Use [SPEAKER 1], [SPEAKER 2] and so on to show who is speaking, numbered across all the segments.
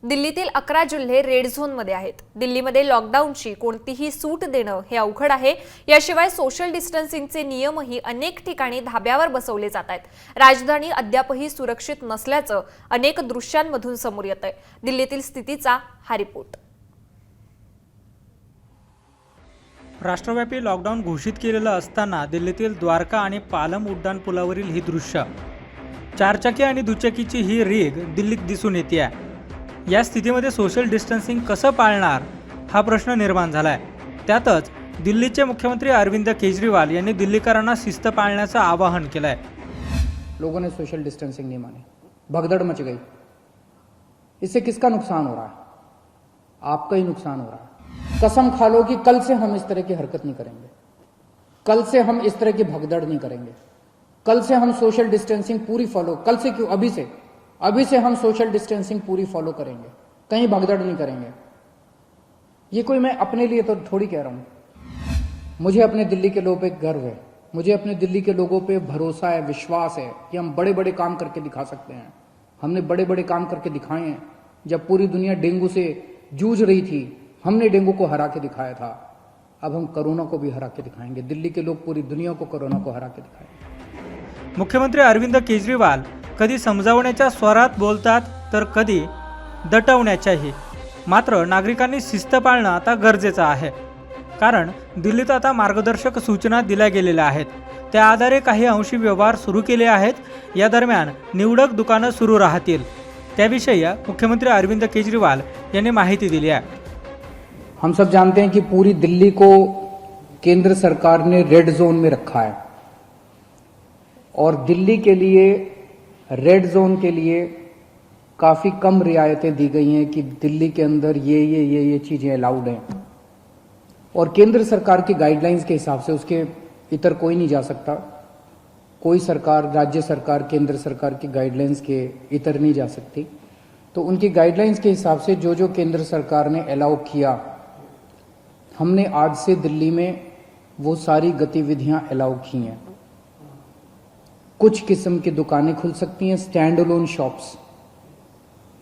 [SPEAKER 1] दिल्लीतील 11 जिल्हे रेड झोनमध्ये आहेत। दिल्लीमध्ये लॉकडाऊनची कोणतीही सूट देणं हे अवघड आहे। याशिवाय सोशल डिस्टन्सिंगचे नियमही अनेक ठिकाणी धाब्यावर बसवले जात आहेत। राजधानी अद्यापही सुरक्षित नसल्याचं अनेक दृश्यांमधून समोर येतंय। दिल्लीतील स्थितीचा हा रिपोर्ट।
[SPEAKER 2] राष्ट्रव्यापी लॉकडाऊन घोषित केलेलं असताना दिल्लीतील द्वारका आणि पालम उड्डाण पुलावरील ही दृश्य, चारचाकी आणि दुचाकीची ही रीग दिल्लीत दिसून येते आहे। या स्थितीमध्ये सोशल डिस्टन्सिंग कसं पाळणार हा प्रश्न निर्माण झालाय। त्यातच दिल्लीचे मुख्यमंत्री अरविंद केजरीवाल यांनी दिल्लीकरांना शिस्त पाळण्याचं आवाहन केलंय।
[SPEAKER 3] लोगों ने सोशल डिस्टेंसिंग नहीं मानी, भगदड़ मच गई। इससे किसका नुकसान हो रहा है? आपका ही नुकसान हो रहा है। कसम खा लो कि कल से हम इस तरह की हरकत नहीं करेंगे, कल से हम इस तरह की भगदड़ नहीं करेंगे, कल से हम सोशल डिस्टेंसिंग पूरी फॉलो, कल से क्यों, अभी से हम सोशल डिस्टेंसिंग पूरी फॉलो करेंगे, कहीं भगदड़ नहीं करेंगे। ये कोई मैं अपने लिए तो थोड़ी कह रहा हूं। मुझे अपने दिल्ली के लोगों पे गर्व है, मुझे अपने दिल्ली के लोगों पे भरोसा है, विश्वास है कि हम बड़े बड़े काम करके दिखा सकते हैं। हमने बड़े बड़े काम करके दिखाए हैं। जब पूरी दुनिया डेंगू से जूझ रही थी, हमने डेंगू को हरा के दिखाया था। अब हम कोरोना को भी हरा के दिखाएंगे। दिल्ली के लोग पूरी दुनिया को कोरोना को हरा के दिखाएंगे।
[SPEAKER 2] मुख्यमंत्री अरविंद केजरीवाल कधी समजावण्याच्या स्वरात बोलतात तर कधी दटवण्याच्याही। मात्र नागरिकांनी शिस्त पाळणं आता गरजेचं आहे, कारण दिल्लीत आता मार्गदर्शक सूचना दिल्या गेलेल्या आहेत। त्या आधारे काही अंशी व्यवहार सुरू केले आहेत। या दरम्यान निवडक दुकानं सुरू राहतील, त्याविषयी मुख्यमंत्री अरविंद केजरीवाल यांनी माहिती दिली आहे।
[SPEAKER 3] हम सब जानते हैं कि पूरी दिल्ली को केंद्र सरकार ने रेड जोन में रखा है और दिल्ली के लिए रेड जोन के लिए काफी कम रियायतें दी गई हैं कि दिल्ली के अंदर ये चीजें अलाउड हैं और केंद्र सरकार की गाइडलाइंस के हिसाब से उसके इतर कोई नहीं जा सकता। कोई सरकार, राज्य सरकार, केंद्र सरकार की गाइडलाइंस के इतर नहीं जा सकती। तो उनकी गाइडलाइंस के हिसाब से जो जो केंद्र सरकार ने अलाउ किया, हमने आज से दिल्ली में वो सारी गतिविधियां अलाउ की हैं। कुछ किस्म की दुकानें खुल सकती हैं, stand alone shops.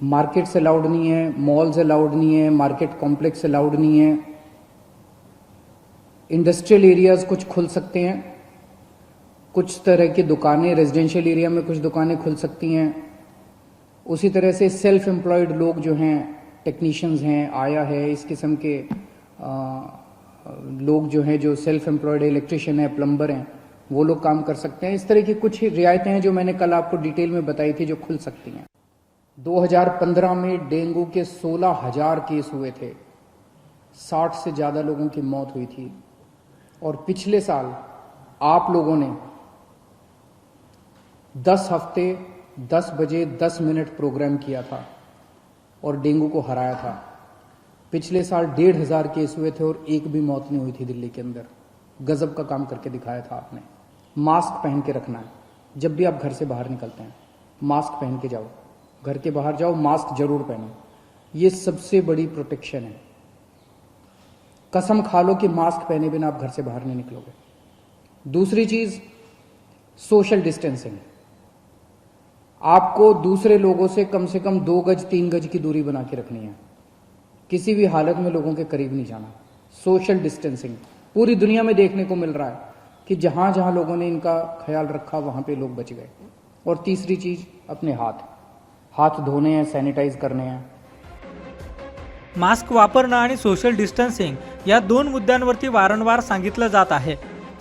[SPEAKER 3] Markets allowed नहीं है, मॉल्स अलाउड नहीं है, मार्केट कॉम्प्लेक्स अलाउड नहीं है। इंडस्ट्रियल एरियाज कुछ खुल सकते हैं, कुछ तरह की दुकानें रेजिडेंशियल एरिया में कुछ दुकानें खुल सकती हैं। उसी तरह से सेल्फ एम्प्लॉयड लोग जो हैं, टेक्नीशियंस हैं, आया है, इस किस्म के लोग जो हैं, जो सेल्फ एम्प्लॉयड इलेक्ट्रिशियन है, प्लम्बर हैं, वो लोग काम कर सकते हैं। इस तरह की कुछ रियायतें हैं जो मैंने कल आपको डिटेल में बताई थी, जो खुल सकती हैं। 2015 में डेंगू के 16,000 केस हुए थे, 60 से ज्यादा लोगों की मौत हुई थी। और पिछले साल आप लोगों ने 10 हफ्ते 10 बजे 10 मिनट प्रोग्राम किया था और डेंगू को हराया था। पिछले साल 1,500 केस हुए थे और एक भी मौत नहीं हुई थी दिल्ली के अंदर। गजब का काम करके दिखाया था आपने। मास्क पहन के रखना है। जब भी आप घर से बाहर निकलते हैं, मास्क पहन के जाओ। घर के बाहर जाओ, मास्क जरूर पहनो। ये सबसे बड़ी प्रोटेक्शन है। कसम खा लो कि मास्क पहने बिना आप घर से बाहर नहीं निकलोगे। दूसरी चीज, सोशल डिस्टेंसिंग। आपको दूसरे लोगों से कम 2 गज 3 गज की दूरी बना के रखनी है। किसी भी हालत में लोगों के करीब नहीं जाना। सोशल डिस्टेंसिंग पूरी दुनिया में देखने को मिल रहा है कि जहां जहां लोगों ने इनका ख्याल रखा वहां पे लोग बच गए। और तीसरी चीज, अपने हाथ धोने हैं, सैनिटाइज करने हैं।
[SPEAKER 2] मास्क वापरणं आणि सोशल डिस्टन्सिंग या दोन मुद्द्यांवरती वारंवार सांगितलं जात आहे।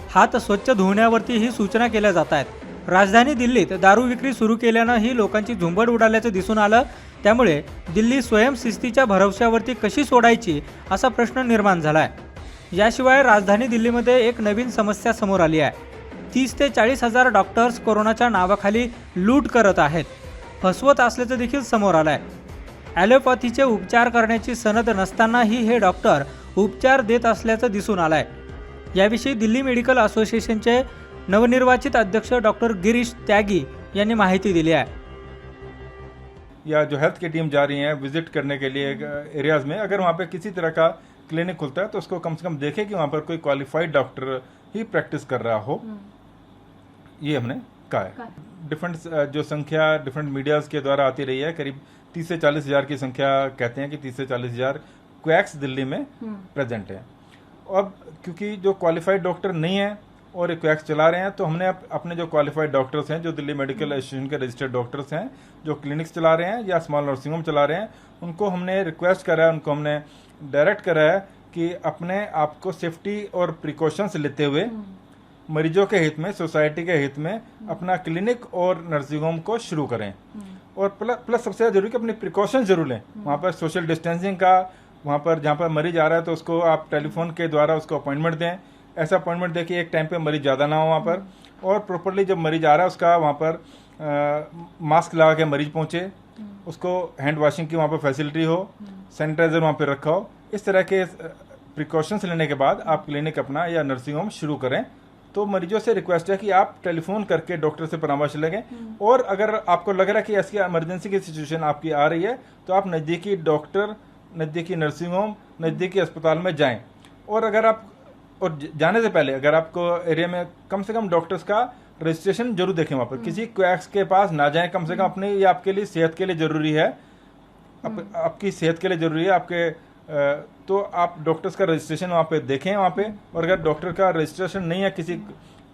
[SPEAKER 2] हात स्वच्छ धुण्यावरती ही सूचना केल्या जात आहेत। राजधानी दिल्लीत दारू विक्री सुरू केल्यानं ही लोकांची झुंबड उडाल्याचं दिसून आलं। त्यामुळे दिल्ली स्वयंशिस्तीच्या भरवशावरती कशी सोडायची असा प्रश्न निर्माण झालाय। याशिवाय राजधानी दिल्लीमध्ये एक नवीन समस्या समोर आली आहे। 30 ते 40 हजार डॉक्टर्स कोरोनाच्या नावाखाली लूट करत आहेत, फसवत असल्याचं देखील समोर आलंय। ॲलोपॅथीचे उपचार करण्याची सनद नसतानाही हे डॉक्टर उपचार देत असल्याचं दिसून आलंय। याविषयी दिल्ली मेडिकल असोसिएशनचे नवनिर्वाचित अध्यक्ष डॉक्टर गिरीश त्यागी यांनी माहिती दिली आहे।
[SPEAKER 4] या जो हेल्थ की टीम जा रही है विजिट करने के लिए एरियाज में, अगर वहाँ पे किसी तरह का क्लिनिक खुलता है तो उसको कम से कम देखें कि वहाँ पर कोई क्वालिफाइड डॉक्टर ही प्रैक्टिस कर रहा हो। ये हमने कहा है। डिफरेंट जो संख्या डिफरेंट मीडियाज़ के द्वारा आती रही है, करीब 30 से 40 हज़ार की संख्या कहते हैं कि 30 से 40 हज़ार क्वैक्स दिल्ली में प्रेजेंट है। अब क्योंकि जो क्वालिफाइड डॉक्टर नहीं है और ये क्वैक्स चला रहे हैं, तो हमने अपने जो क्वालिफाइड डॉक्टर्स हैं, जो दिल्ली मेडिकल एसोसिएशन के रजिस्टर्ड डॉक्टर्स हैं, जो क्लिनिक्स चला रहे हैं या स्मॉल नर्सिंग होम चला रहे हैं, उनको हमने रिक्वेस्ट करा है, उनको हमने डायरेक्ट करा है कि अपने आप को सेफ्टी और प्रिकॉशंस लेते हुए मरीजों के हित में, सोसाइटी के हित में अपना क्लिनिक और नर्सिंग होम को शुरू करें। और प्लस सबसे ज़्यादा जरूरी कि अपनी प्रिकॉशन जरूर लें। वहाँ पर सोशल डिस्टेंसिंग का, वहाँ पर जहाँ पर मरीज आ रहा है तो उसको आप टेलीफोन के द्वारा उसको अपॉइंटमेंट दें। ऐसा अपॉइंटमेंट दें कि एक टाइम पे मरीज ज़्यादा ना हो वहाँ पर, और प्रॉपरली जब मरीज आ रहा है उसका वहाँ पर मास्क लगा के मरीज पहुँचे, उसको हैंड वॉशिंग की वहाँ पर फैसिलिटी हो, सैनिटाइजर वहाँ पर रखा हो। इस तरह के प्रिकॉशंस लेने के बाद आप क्लिनिक अपना या नर्सिंग होम शुरू करें। तो मरीजों से रिक्वेस्ट है कि आप टेलीफोन करके डॉक्टर से परामर्श लें, और अगर आपको लग रहा है कि ऐसी इमरजेंसी की सिचुएशन आपकी आ रही है तो आप नज़दीकी डॉक्टर, नज़दीकी नर्सिंग होम, नज़दीकी अस्पताल में जाएं। और अगर आप जाने से पहले अगर आपको एरिया में कम से कम डॉक्टर्स का रजिस्ट्रेशन जरूर देखें। वहाँ पर किसी क्वैक्स के पास ना जाएं, कम से कम अपने, ये आपके लिए सेहत के लिए ज़रूरी है, आपकी सेहत के लिए ज़रूरी है आपके। तो आप डॉक्टर्स का रजिस्ट्रेशन वहाँ पे देखें वहाँ पे, और अगर डॉक्टर का रजिस्ट्रेशन नहीं है किसी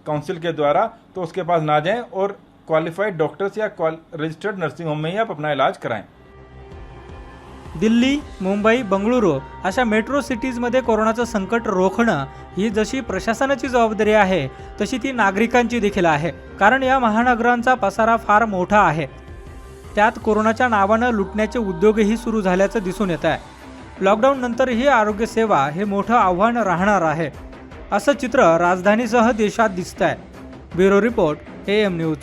[SPEAKER 4] काउंसिल के द्वारा तो उसके पास ना जाएं, और क्वालिफाइड डॉक्टर्स या रजिस्टर्ड नर्सिंग होम में ही आप अपना इलाज कराएं।
[SPEAKER 2] दिल्ली, मुंबई, बंगळुरू अशा मेट्रो सिटीजमध्ये कोरोनाचं संकट रोखणं ही जशी प्रशासनाची जबाबदारी आहे तशी ती नागरिकांची देखील आहे, कारण या महानगरांचा पसारा फार मोठा आहे। त्यात कोरोनाच्या नावानं लुटण्याचे उद्योगही सुरू झाल्याचं दिसून येत आहे। लॉकडाऊन नंतरही आरोग्य सेवा हे मोठं आव्हान राहणार आहे, असं चित्र राजधानीसह देशात दिसतंय। Bureau report, AM news.